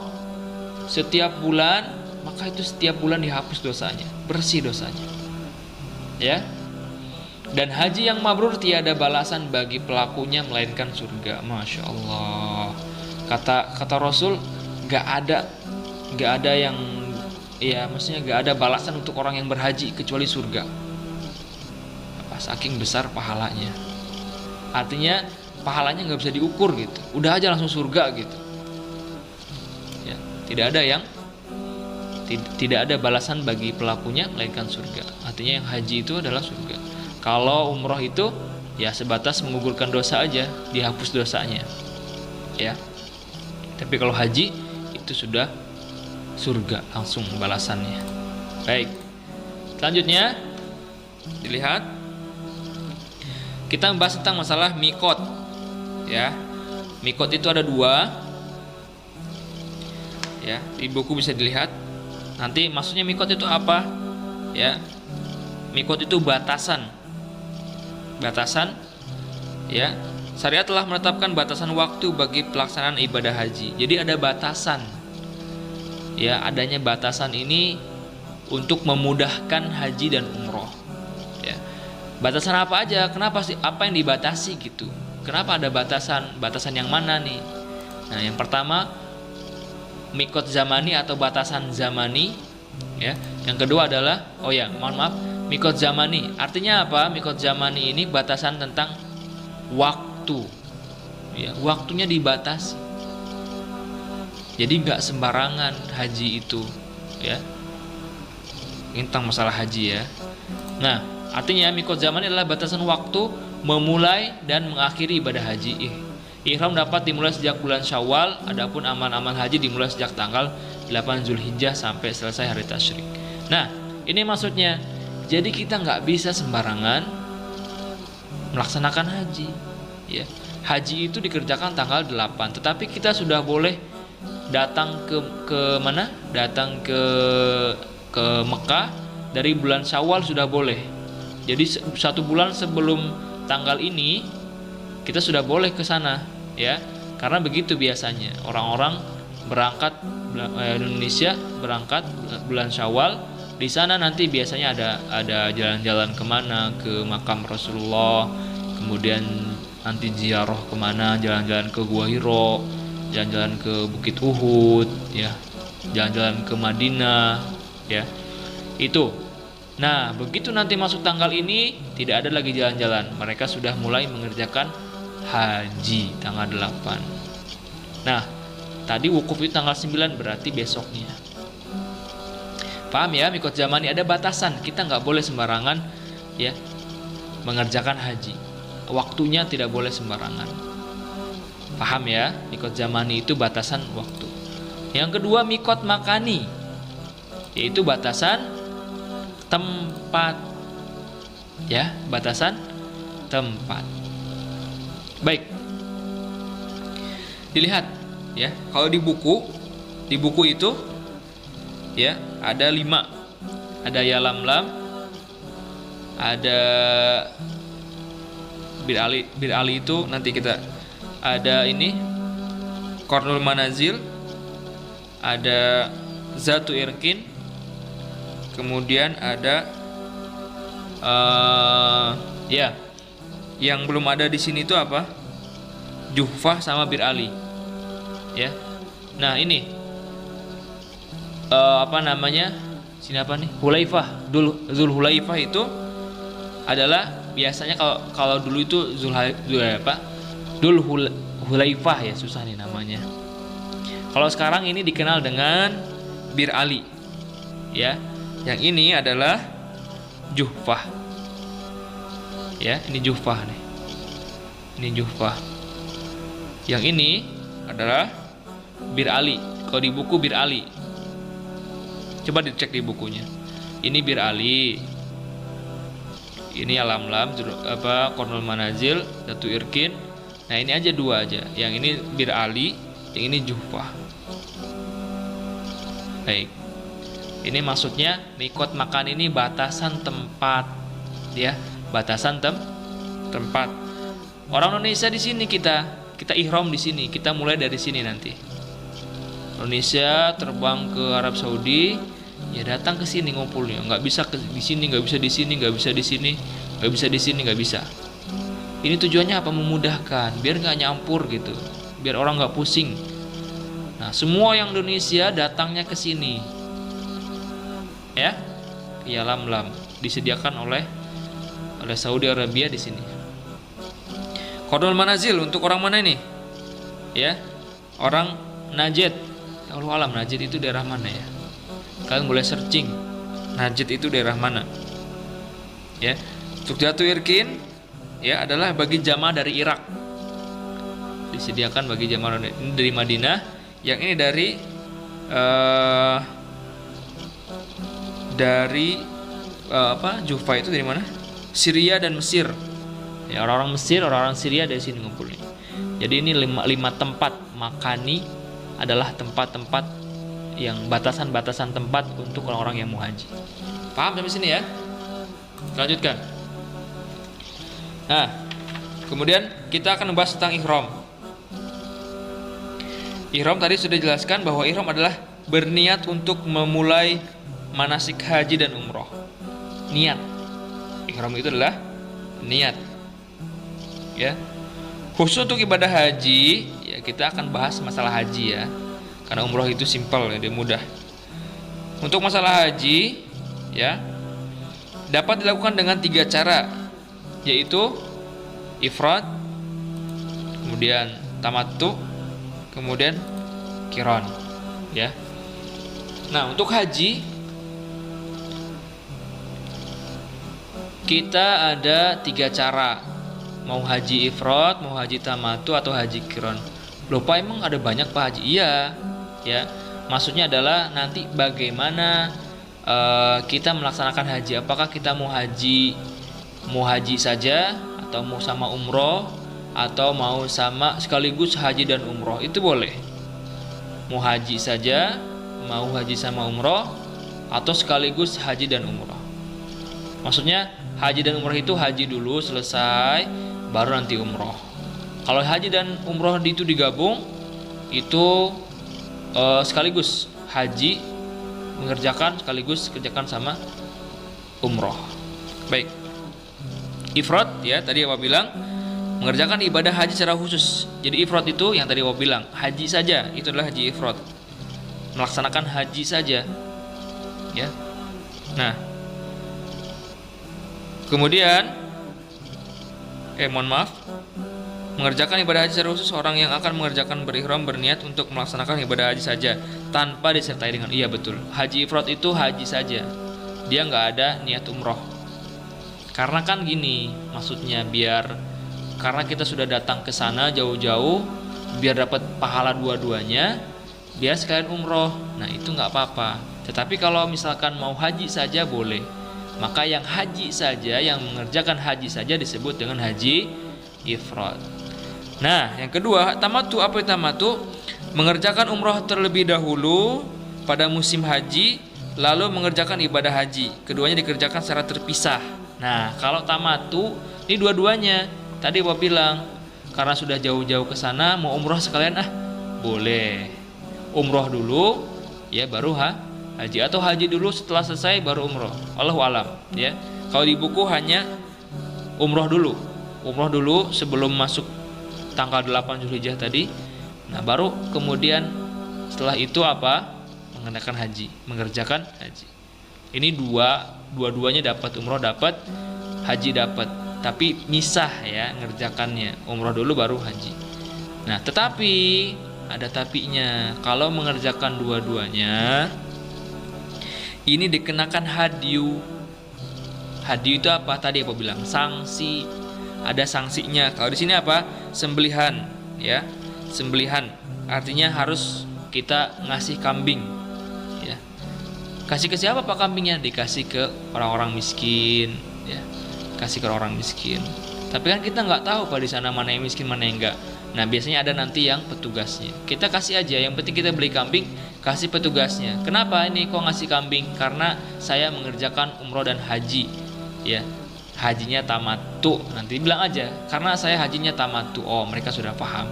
setiap bulan, maka itu setiap bulan dihapus dosanya, bersih dosanya. Ya. Dan haji yang mabrur tiada balasan bagi pelakunya melainkan surga. Masya Allah. Kata Rasul, nggak ada yang, ya maksudnya nggak ada balasan untuk orang yang berhaji kecuali surga. Saking besar pahalanya. Artinya pahalanya nggak bisa diukur gitu. Udah aja langsung surga gitu. Ya, tidak ada balasan bagi pelakunya melainkan surga. Artinya yang haji itu adalah surga. Kalau umroh itu ya sebatas menggugurkan dosa aja, dihapus dosanya. Ya. Tapi kalau haji itu sudah surga langsung balasannya. Baik. Selanjutnya dilihat, kita membahas tentang masalah mikot. Ya. Mikot itu ada 2. Ya, di buku bisa dilihat. Nanti maksudnya mikot itu apa? Ya. Mikot itu batasan. Ya. Syariat telah menetapkan batasan waktu bagi pelaksanaan ibadah haji. Jadi ada batasan. Ya, adanya batasan ini untuk memudahkan haji dan umroh. Ya. Batasan apa aja? Kenapa sih? Apa yang dibatasi gitu? Kenapa ada batasan? Batasan yang mana nih? Nah, yang pertama mikot zamani atau batasan zamani. Ya. Yang kedua adalah mikot zamani. Artinya apa? Mikot zamani ini batasan tentang waktu. Ya, waktunya dibatasi. Jadi nggak sembarangan haji itu, ya. Ini tentang masalah haji ya. Nah, artinya mikot zamani adalah batasan waktu memulai dan mengakhiri ibadah haji. Ihram dapat dimulai sejak bulan Syawal, adapun amal-amal haji dimulai sejak tanggal 8 Zulhijjah sampai selesai hari tasyrik. Nah, ini maksudnya. Jadi kita nggak bisa sembarangan melaksanakan haji. Ya. Haji itu dikerjakan tanggal 8, tetapi kita sudah boleh datang ke mana? Datang ke Mekah dari bulan Syawal sudah boleh. Jadi 1 bulan sebelum tanggal ini kita sudah boleh ke sana, ya. Karena begitu biasanya orang-orang berangkat Indonesia berangkat bulan Syawal. Di sana nanti biasanya ada jalan-jalan kemana, ke makam Rasulullah, kemudian nanti ziarah kemana, jalan-jalan ke Gua Hiro, jalan-jalan ke Bukit Uhud, ya, jalan-jalan ke Madinah, ya, itu. Nah, begitu nanti masuk tanggal ini tidak ada lagi jalan-jalan, mereka sudah mulai mengerjakan haji tanggal 8. Nah, tadi wukuf itu tanggal 9, berarti besoknya. Paham ya, mikot zamani ada batasan, kita nggak boleh sembarangan ya mengerjakan haji. Waktunya tidak boleh sembarangan. Paham ya, mikot zamani itu batasan waktu. Yang kedua mikot makani, yaitu batasan tempat. Ya, batasan tempat. Baik. Dilihat ya, kalau di buku itu ya ada 5. Ada ya lam, ada bir ali itu nanti kita ada ini Kornul Manazil, ada Zatu Irkin, kemudian ada ya yang belum ada di sini itu apa? Juhfah sama Bir Ali. Ya. Nah, ini apa namanya? Sini apa nih? Hulaifah. Zulhulaifah itu adalah biasanya kalau dulu itu Hulaifah ya, susah nih namanya. Kalau sekarang ini dikenal dengan Bir Ali. Ya. Yang ini adalah Juhfah. Ya, ini Juhfah nih. Ini Juhfah. Yang ini adalah Bir Ali. Kalau di buku Bir Ali. Coba dicek di bukunya. Ini Bir Ali. Ini Alam-Lam, Qornul Manazil, Datu Irkin. Nah, ini aja dua aja. Yang ini Bir Ali, yang ini Juhfah. Baik. Ini maksudnya mikot makan ini batasan tempat, ya, batasan tempat. Orang Indonesia di sini kita ihram di sini, kita mulai dari sini nanti. Indonesia terbang ke Arab Saudi, ya datang ke sini ngumpulnya. Nggak bisa di sini, nggak bisa di sini, nggak bisa di sini, nggak bisa di sini, nggak bisa. Ini tujuannya apa? Memudahkan, biar nggak nyampur gitu, biar orang nggak pusing. Nah, semua yang Indonesia datangnya ke sini, ya, ke Yalamlam, disediakan oleh Saudi Arabia di sini. Qornul Manazil untuk orang mana ini? Ya, orang Najd. Allah alam, Najd itu daerah mana ya? Kalian boleh searching. Najd itu daerah mana? Ya, untuk Datu Irkin, ya, adalah bagi jamaah dari Irak. Disediakan bagi jamaah ini dari Madinah. Yang ini dari Juhfah itu dari mana? Syria dan Mesir. Ya, orang-orang Mesir, orang-orang Syria dari sini ngumpulnya. Jadi ini lima tempat makani adalah tempat-tempat yang batasan-batasan tempat untuk orang-orang yang mau haji. Paham sampai sini ya? Lanjutkan. Nah, kemudian kita akan membahas tentang ihram. Ihram tadi sudah dijelaskan bahwa ihram adalah berniat untuk memulai manasik haji dan umroh. Niat. Ihram itu adalah niat. Ya. Khusus untuk ibadah haji, ya kita akan bahas masalah haji ya. Karena umroh itu simpel, ya, mudah. Untuk masalah haji, ya, dapat dilakukan dengan 3 cara, yaitu ifrad, kemudian tamattu, kemudian qiran, ya. Nah, untuk haji kita ada 3 cara. Mau haji ifrad, mau haji tamattu, atau haji qiran. Lupa emang ada banyak Pak haji? Iya, ya. Maksudnya adalah nanti bagaimana kita melaksanakan haji. Apakah kita mau haji saja, atau mau sama umroh, atau mau sama sekaligus haji dan umroh, itu boleh. Mau haji saja, mau haji sama umroh, atau sekaligus haji dan umroh. Maksudnya haji dan umroh itu haji dulu selesai, baru nanti umroh. Kalau haji dan umroh itu digabung, itu sekaligus haji mengerjakan, sekaligus kerjakan sama umroh. Baik. Ifrad, ya, tadi Bapak bilang mengerjakan ibadah haji secara khusus. Jadi ifrad itu yang tadi Bapak bilang, haji saja, itu adalah haji ifrad. Melaksanakan haji saja. Ya. Nah, kemudian mengerjakan ibadah haji secara khusus, orang yang akan mengerjakan berihram berniat untuk melaksanakan ibadah haji saja tanpa disertai dengan, iya betul, haji ifrad itu haji saja, dia nggak ada niat umroh. Karena kan gini, maksudnya karena kita sudah datang ke sana jauh-jauh, biar dapat pahala dua-duanya, biar sekalian umroh. Nah, itu nggak apa-apa. Tetapi kalau misalkan mau haji saja boleh. Maka yang haji saja, yang mengerjakan haji saja disebut dengan haji ifrad. Nah, yang kedua, tamattu. Apa itu tamattu? Mengerjakan umroh terlebih dahulu pada musim haji, lalu mengerjakan ibadah haji. Keduanya dikerjakan secara terpisah. Nah, kalau tamattu ini dua-duanya. Tadi Bapak bilang, karena sudah jauh-jauh ke sana mau umroh sekalian, boleh. Umroh dulu, ya, baru haji, atau haji dulu setelah selesai baru umroh. Allahu alam, ya. Kalau di buku hanya umroh dulu sebelum masuk tanggal 8 Zulhijjah tadi. Nah, baru kemudian setelah itu apa? Mengerjakan haji. Ini dua-duanya dapat, umroh dapat, haji dapat. Tapi misah ya ngerjakannya. Umroh dulu baru haji. Nah, tetapi ada tapinya. Kalau mengerjakan dua-duanya, ini dikenakan hadyu. Hadyu itu apa? Tadi apa bilang? Sanksi. Ada sanksinya. Kalau di sini apa? Sembelihan, ya. Sembelihan. Artinya harus kita ngasih kambing, ya. Kasih ke siapa Pak kambingnya? Dikasih ke orang-orang miskin, ya. Kasih ke orang miskin. Tapi kan kita nggak tahu Pak di sana mana yang miskin, mana yang enggak. Nah, biasanya ada nanti yang petugasnya. Kita kasih aja, yang penting kita beli kambing, kasih petugasnya. Kenapa ini kok ngasih kambing? Karena saya mengerjakan umroh dan haji. Ya, hajinya tamattu. Nanti bilang aja, karena saya hajinya tamattu. Oh, mereka sudah paham.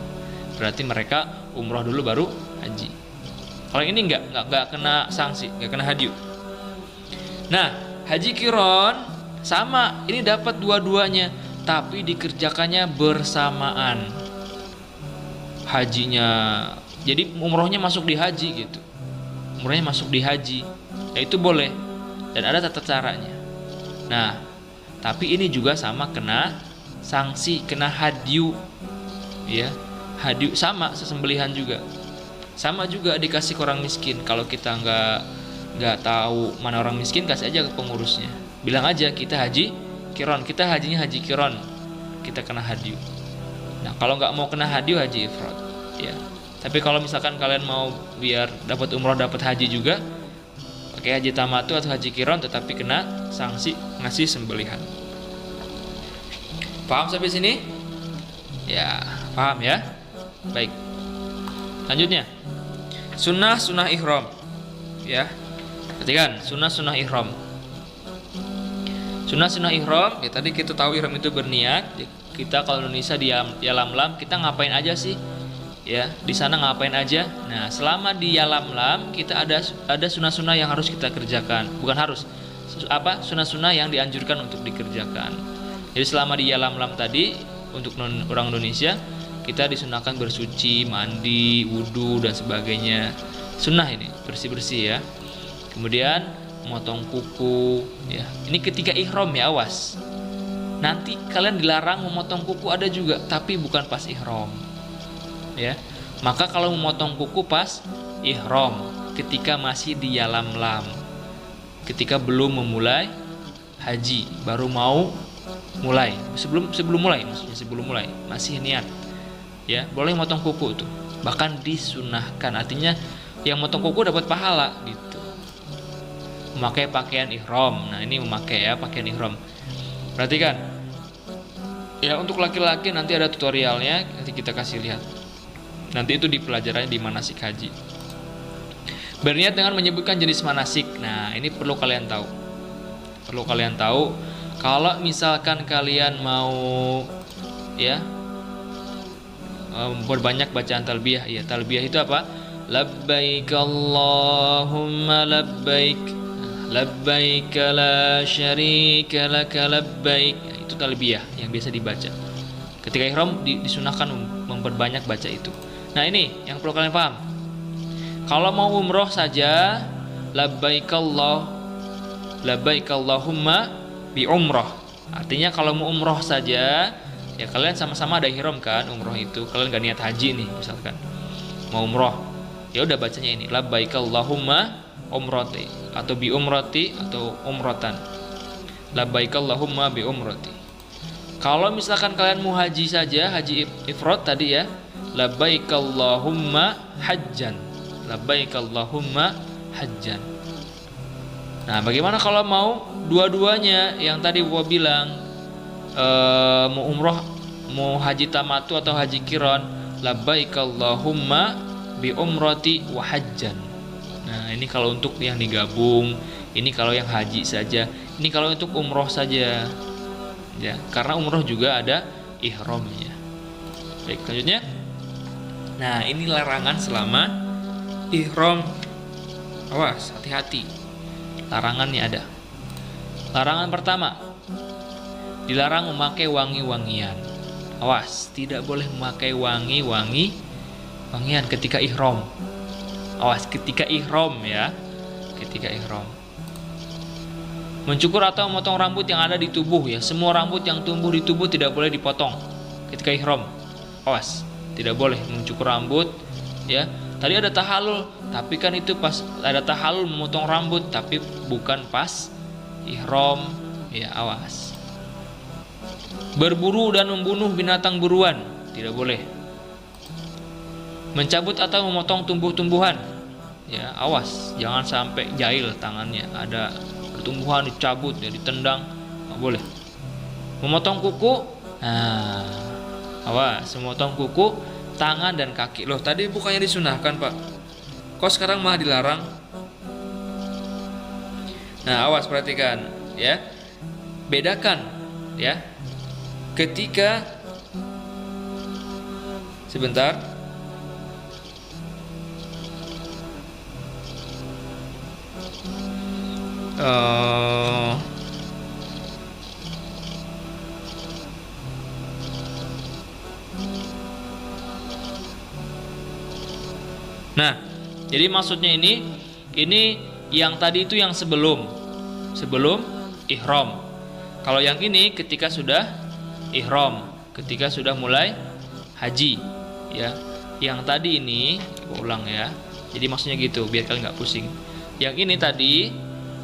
Berarti mereka umroh dulu baru haji. Kalau ini enggak kena sanksi, enggak kena hadyu. Nah, haji qiron sama, ini dapat dua-duanya, tapi dikerjakannya bersamaan. Hajinya, jadi umrohnya masuk di haji gitu. Umrohnya masuk di haji, ya itu boleh. Dan ada tata caranya. Nah, tapi ini juga sama kena sanksi, kena hadyu, ya. Hadyu sama, sesembelihan juga. Sama juga dikasih ke orang miskin. Kalau kita nggak tahu mana orang miskin, kasih aja ke pengurusnya. Bilang aja kita haji qiron, kita hajinya haji qiron, kita kena hadyu. Nah, kalau nggak mau kena hadyu, haji ifrad, ya. Tapi kalau misalkan kalian mau biar dapat umroh dapat haji juga, pakai haji tamattu atau haji qiron, tetapi kena sanksi ngasih sembelihan. Paham sampai sini? Ya, paham ya. Baik. Lanjutnya, sunnah ihram, ya. Perhatikan, sunnah ihram. Sunnah ihram, ya tadi kita tahu ihram itu berniat. Kita kalau Indonesia di Yalamlam, kita ngapain aja sih? Ya, di sana ngapain aja? Nah, selama di Yalamlam kita ada sunnah-sunnah yang harus kita kerjakan. Bukan harus. Sunnah-sunnah yang dianjurkan untuk dikerjakan. Jadi selama di Yalamlam tadi untuk orang Indonesia, kita disunahkan bersuci, mandi, wudu dan sebagainya. Sunnah ini, bersih-bersih ya. Kemudian motong kuku, ya. Ini ketika ihram ya, awas. Nanti kalian dilarang memotong kuku ada juga, tapi bukan pas ihram. Ya. Maka kalau memotong kuku pas ihram, ketika masih di Yalamlam. Ketika belum memulai haji, baru mau mulai. Sebelum mulai, maksudnya sebelum mulai, masih niat. Ya, boleh motong kuku itu. Bahkan disunahkan, artinya yang motong kuku dapat pahala gitu. Memakai pakaian ihram. Nah, ini memakai ya pakaian ihram. Perhatikan. Ya, untuk laki-laki nanti ada tutorialnya, nanti kita kasih lihat. Nanti itu di pelajarannya di manasik haji. Berniat dengan menyebutkan jenis manasik. Nah, ini perlu kalian tahu. Perlu kalian tahu kalau misalkan kalian mau ya berbanyak bacaan talbiyah. Ya, talbiyah itu apa? Labbaik Allahumma labbaik, labbaik la syarika laka labbaik. Itu talbiyah yang biasa dibaca. Ketika ihram disunahkan memperbanyak baca itu. Nah, ini yang perlu kalian paham. Kalau mau umroh saja, labbaik Allahumma bi umroh. Artinya kalau mau umroh saja, ya kalian sama-sama ada ihram kan, umroh itu. Kalian gak niat haji nih misalkan. Mau umroh. Ya udah bacanya ini, labbaik Allahumma umrati atau bi umrati atau umrotan. Labbaik Allahumma bi umrati. Kalau misalkan kalian mau haji saja, haji ifrad tadi ya, labbaik Allahumma hajjan. Labbaik Allahumma hajjan. Nah, bagaimana kalau mau dua-duanya yang tadi gua bilang, mau umroh, mau haji tamattu atau haji qiron, labbaik Allahumma bi umrati wa hajjan. Nah, ini kalau untuk yang digabung, ini kalau yang haji saja, ini kalau untuk umroh saja. Ya, karena umroh juga ada ihramnya. Baik, selanjutnya. Nah, ini larangan selama ihram. Awas, hati-hati. Larangannya ada. Larangan pertama, dilarang memakai wangi-wangian. Awas, tidak boleh memakai wangian ketika ihram. Awas, ketika ihram ya. Ketika ihram. Mencukur atau memotong rambut yang ada di tubuh ya. Semua rambut yang tumbuh di tubuh tidak boleh dipotong ketika ihram. Awas, tidak boleh mencukur rambut ya. Tadi ada tahalul, tapi kan itu pas ada tahalul memotong rambut, tapi bukan pas ihram ya, awas. Berburu dan membunuh binatang buruan tidak boleh. Mencabut atau memotong tumbuh-tumbuhan ya, awas, jangan sampai jahil tangannya, ada pertumbuhan dicabut ya, ditendang, nggak boleh. Memotong kuku, nah awas, memotong kuku, tangan dan kaki. Loh, tadi bukannya disunahkan Pak, kok sekarang malah dilarang? Nah awas, perhatikan ya, bedakan ya, ketika sebentar. Nah, jadi maksudnya ini yang tadi itu yang sebelum ihram. Kalau yang ini ketika sudah ihram, ketika sudah mulai haji ya. Yang tadi ini ulang ya. Jadi maksudnya gitu, biar kalian nggak pusing. Yang ini tadi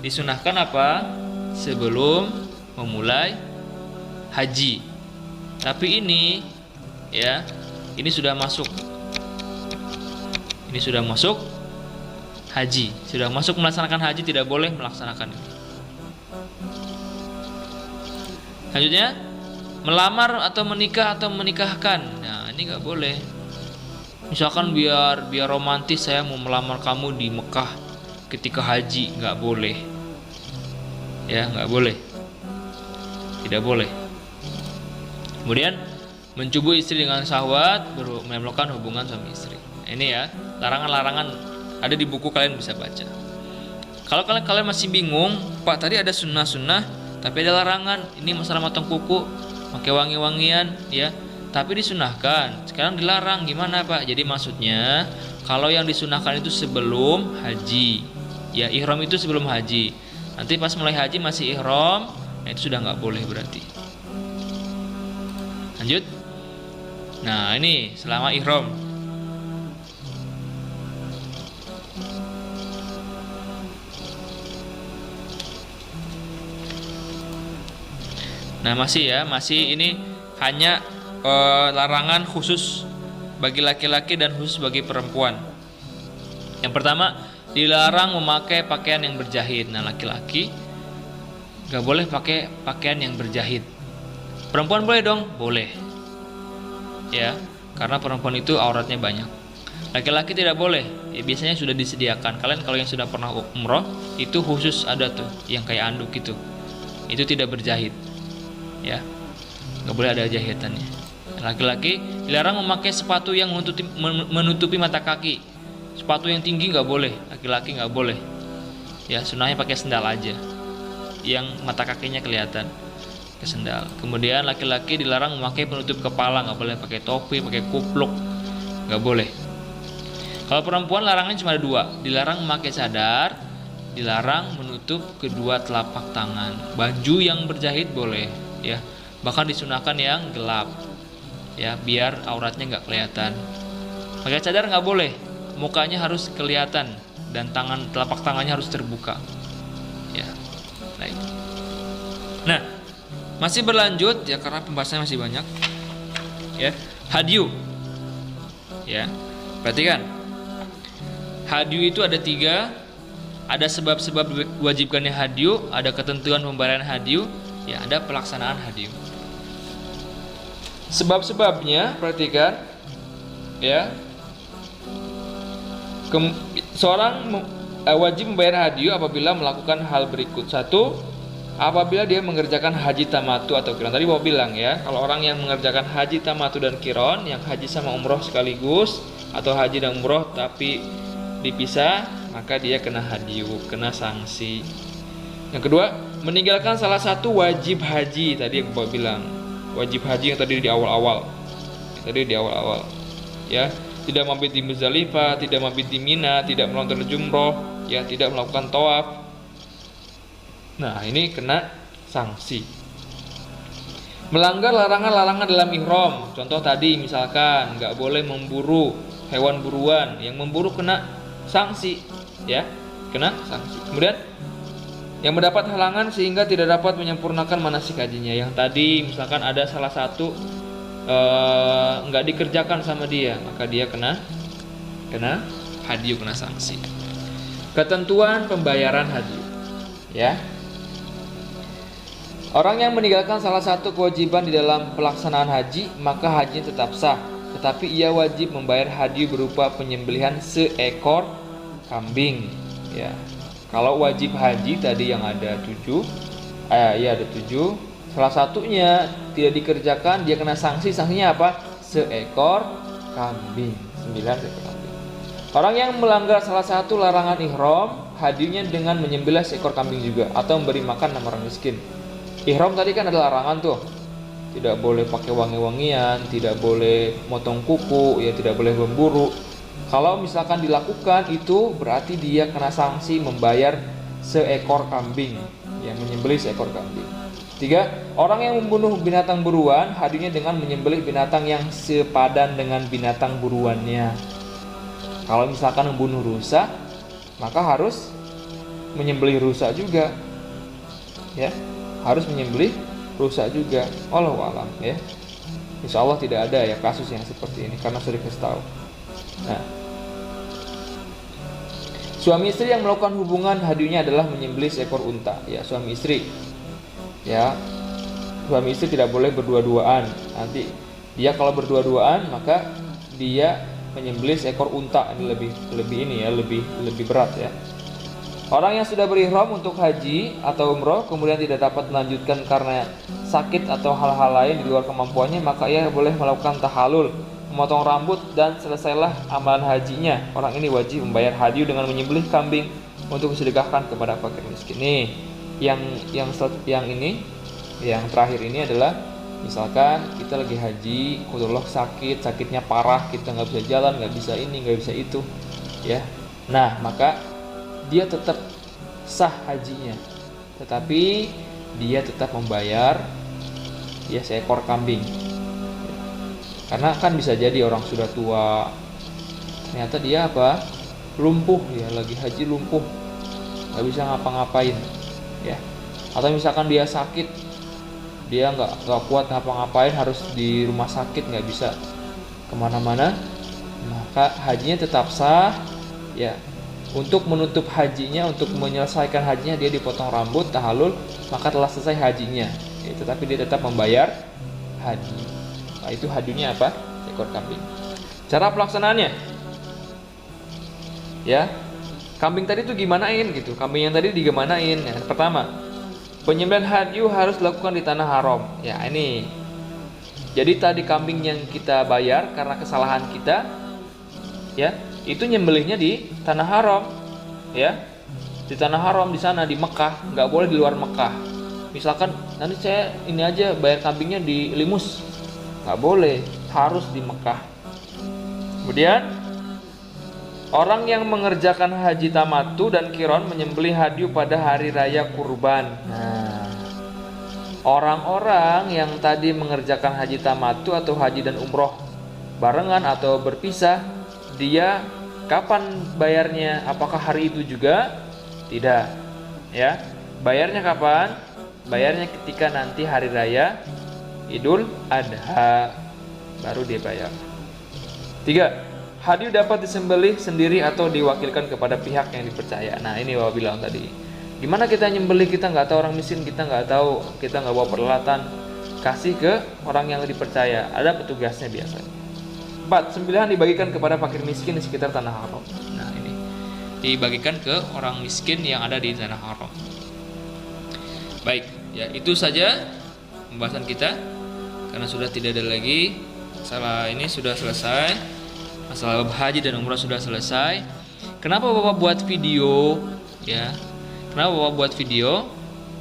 disunahkan apa? Sebelum memulai haji. Tapi ini ya, ini sudah masuk. Ini sudah masuk haji, sudah masuk melaksanakan haji, tidak boleh melaksanakan ini. Selanjutnya, melamar atau menikah atau menikahkan. Nah, ini nggak boleh. Misalkan biar romantis, saya mau melamar kamu di Mekah ketika haji, nggak boleh. Ya, nggak boleh. Tidak boleh. Kemudian mencubui istri dengan syahwat, melakukan hubungan suami istri. Ini ya, larangan-larangan ada di buku, kalian bisa baca. Kalau kalian masih bingung, Pak tadi ada sunnah-sunnah, tapi ada larangan. Ini masalah motong kuku, pakai wangi-wangian, ya. Tapi disunahkan. Sekarang dilarang, gimana Pak? Jadi maksudnya, kalau yang disunahkan itu sebelum haji, ya ihram itu sebelum haji. Nanti pas mulai haji masih ihram, nah itu sudah nggak boleh berarti. Lanjut. Nah ini selama ihram. Nah masih ini hanya larangan khusus bagi laki-laki dan khusus bagi perempuan. Yang pertama, dilarang memakai pakaian yang berjahit. Nah laki-laki gak boleh pakai pakaian yang berjahit. Perempuan boleh dong? Boleh. Ya, karena perempuan itu auratnya banyak. Laki-laki tidak boleh. Ya, biasanya sudah disediakan. Kalian kalau yang sudah pernah umroh, itu khusus ada tuh yang kayak anduk gitu. Itu tidak berjahit. Ya, gak boleh ada jahitannya. Laki-laki dilarang memakai sepatu yang menutupi mata kaki. Sepatu yang tinggi gak boleh. Laki-laki gak boleh. Ya, sunahnya pakai sendal aja, yang mata kakinya kelihatan ke sendal. Kemudian laki-laki dilarang memakai penutup kepala, nggak boleh pakai topi, pakai kupluk, nggak boleh. Kalau perempuan larangannya cuma ada dua, dilarang memakai cadar, dilarang menutup kedua telapak tangan. Baju yang berjahit boleh, ya, bahkan disunahkan yang gelap, ya, biar auratnya nggak kelihatan. Pakai cadar nggak boleh, mukanya harus kelihatan dan telapak tangannya harus terbuka, ya. Nah, masih berlanjut ya karena pembahasannya masih banyak. Ya, hadyu. Ya, perhatikan. Hadyu itu ada 3. Ada sebab-sebab diwajibkannya hadyu, ada ketentuan pembayaran hadyu, ya ada pelaksanaan hadyu. Sebab-sebabnya perhatikan. Ya. Seorang wajib membayar hadyu apabila melakukan hal berikut. 1. Apabila dia mengerjakan haji tamatu atau kiron. Tadi Bapak bilang ya, kalau orang yang mengerjakan haji tamatu dan kiron, yang haji sama umroh sekaligus, atau haji dan umroh tapi dipisah, maka dia kena hadyu, kena sanksi. Yang kedua, meninggalkan salah satu wajib haji. Tadi yang Bapak bilang, wajib haji yang tadi di awal-awal. Ya, tidak mabit di Muzdalifah, tidak mabit di Mina, tidak melontar jumroh, ya, tidak melakukan tawaf. Nah, ini kena sanksi. Melanggar larangan-larangan dalam ihram. Contoh tadi misalkan nggak boleh memburu hewan buruan, yang memburu kena sanksi, ya, kena sanksi. Kemudian yang mendapat halangan sehingga tidak dapat menyempurnakan manasik hajinya. Yang tadi misalkan ada salah satu nggak dikerjakan sama dia, maka dia kena hadyu, kena sanksi. Ketentuan pembayaran hadyu, ya. Orang yang meninggalkan salah satu kewajiban di dalam pelaksanaan haji, maka hajinya tetap sah, tetapi ia wajib membayar hadyu berupa penyembelihan seekor kambing, ya. Kalau wajib haji tadi yang ada 7, ada 7. Salah satunya tidak dikerjakan, dia kena sanksi. Sanksinya apa? Seekor kambing, 9 seekor kambing. Orang yang melanggar salah satu larangan ihram, hadyunya dengan menyembelih seekor kambing juga, atau memberi makan 6 orang miskin. Ihram tadi kan ada larangan tuh. Tidak boleh pakai wangi-wangian, tidak boleh motong kuku, ya, tidak boleh memburu. Kalau misalkan dilakukan itu berarti dia kena sanksi membayar seekor kambing, yang menyembelih seekor kambing. 3. Orang yang membunuh binatang buruan, hadyunya dengan menyembelih binatang yang sepadan dengan binatang buruannya. Kalau misalkan membunuh rusa, maka harus menyembelih rusa juga, ya, harus menyembelih rusa juga. Wallahu a'lam, ya. Insya Allah tidak ada ya kasus yang seperti ini karena sudah dikasih tahu. Nah, suami istri yang melakukan hubungan hadyunya adalah menyembelih seekor unta, ya, suami istri. Ya. Suami istri tidak boleh berdua-duaan. Nanti dia kalau berdua-duaan maka dia menyembelih seekor unta. Ini lebih berat, ya. Orang yang sudah berihram untuk haji atau umroh kemudian tidak dapat melanjutkan karena sakit atau hal-hal lain di luar kemampuannya, maka ia boleh melakukan tahallul, memotong rambut, dan selesailah amalan hajinya. Orang ini wajib membayar hadyu dengan menyembelih kambing untuk disedekahkan kepada fakir miskin. Nih, yang terakhir ini adalah misalkan kita lagi haji, qadarullah sakitnya parah, kita nggak bisa jalan, nggak bisa ini, nggak bisa itu, ya. Nah, maka dia tetap sah hajinya, tetapi dia tetap membayar, ya, seekor kambing. Karena kan bisa jadi orang sudah tua, ternyata dia lumpuh, ya, lagi haji lumpuh, nggak bisa ngapa-ngapain, ya. Atau misalkan dia sakit, dia nggak kuat ngapa-ngapain, harus di rumah sakit, nggak bisa kemana-mana, maka hajinya tetap sah, ya. Untuk menutup hajinya, untuk menyelesaikan hajinya, dia dipotong rambut, tahallul, maka telah selesai hajinya, ya, tetapi dia tetap membayar haji. Nah, itu hadyunya apa? Seekor kambing. Cara pelaksanaannya, ya, kambing tadi tuh gimanain gitu? Kambing yang tadi digimanain? Ya, pertama, penyembelihan hadyu harus dilakukan di tanah haram. Ya, ini. Jadi tadi kambing yang kita bayar karena kesalahan kita, ya, itu nyembelihnya di tanah haram, ya, di tanah haram, di sana, di Mekah. Nggak boleh di luar Mekah. Misalkan nanti saya ini aja bayar kambingnya di Limus, nggak boleh, harus di Mekah. Kemudian orang yang mengerjakan haji tamattu dan qiron menyembelih hadyu pada hari raya kurban. Nah, orang-orang yang tadi mengerjakan haji tamattu atau haji dan umroh barengan atau berpisah, dia kapan bayarnya? Apakah hari itu juga? Tidak, ya. Bayarnya kapan? Bayarnya ketika nanti hari raya Idul Adha, baru dia bayar. 3. Hadyu dapat disembelih sendiri atau diwakilkan kepada pihak yang dipercaya. Nah, ini Bapak bilang tadi, gimana kita nyembelih, kita nggak tahu, orang miskin kita nggak tahu, kita nggak bawa peralatan, kasih ke orang yang dipercaya, ada petugasnya biasanya. 4. Sembelihan dibagikan kepada fakir miskin di sekitar tanah haram. Nah, ini dibagikan ke orang miskin yang ada di tanah haram. Baik, ya, itu saja pembahasan kita, karena sudah tidak ada lagi masalah. Ini sudah selesai, masalah haji dan umrah sudah selesai. Kenapa Bapak buat video, ya? Kenapa Bapak buat video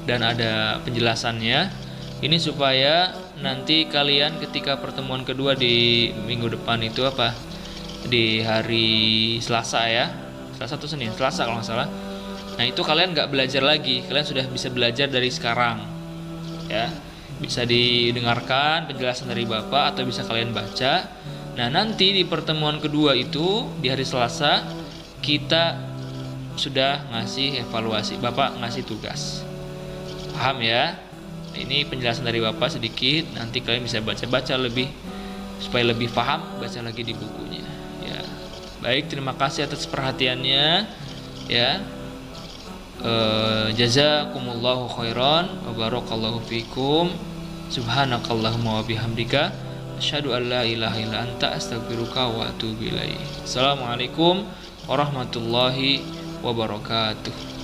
dan ada penjelasannya? Ini supaya nanti kalian ketika pertemuan kedua di minggu depan itu apa? Di hari Selasa ya. Selasa atau Senin? Selasa kalau nggak salah. Nah itu kalian nggak belajar lagi, kalian sudah bisa belajar dari sekarang ya. Bisa didengarkan penjelasan dari Bapak atau bisa kalian baca. Nah nanti di pertemuan kedua itu di hari Selasa kita sudah ngasih evaluasi, Bapak ngasih tugas. Paham ya? Ini penjelasan dari Bapak sedikit, nanti kalian bisa baca-baca lebih supaya lebih paham, baca lagi di bukunya ya. Baik, terima kasih atas perhatiannya ya. Jazakumullahu khairan wa barakallahu fikum. Subhanakallahumma wa bihamdika asyhadu an la ilaha illa anta astaghfiruka wa atubu ilaik. Assalamualaikum warahmatullahi wabarakatuh.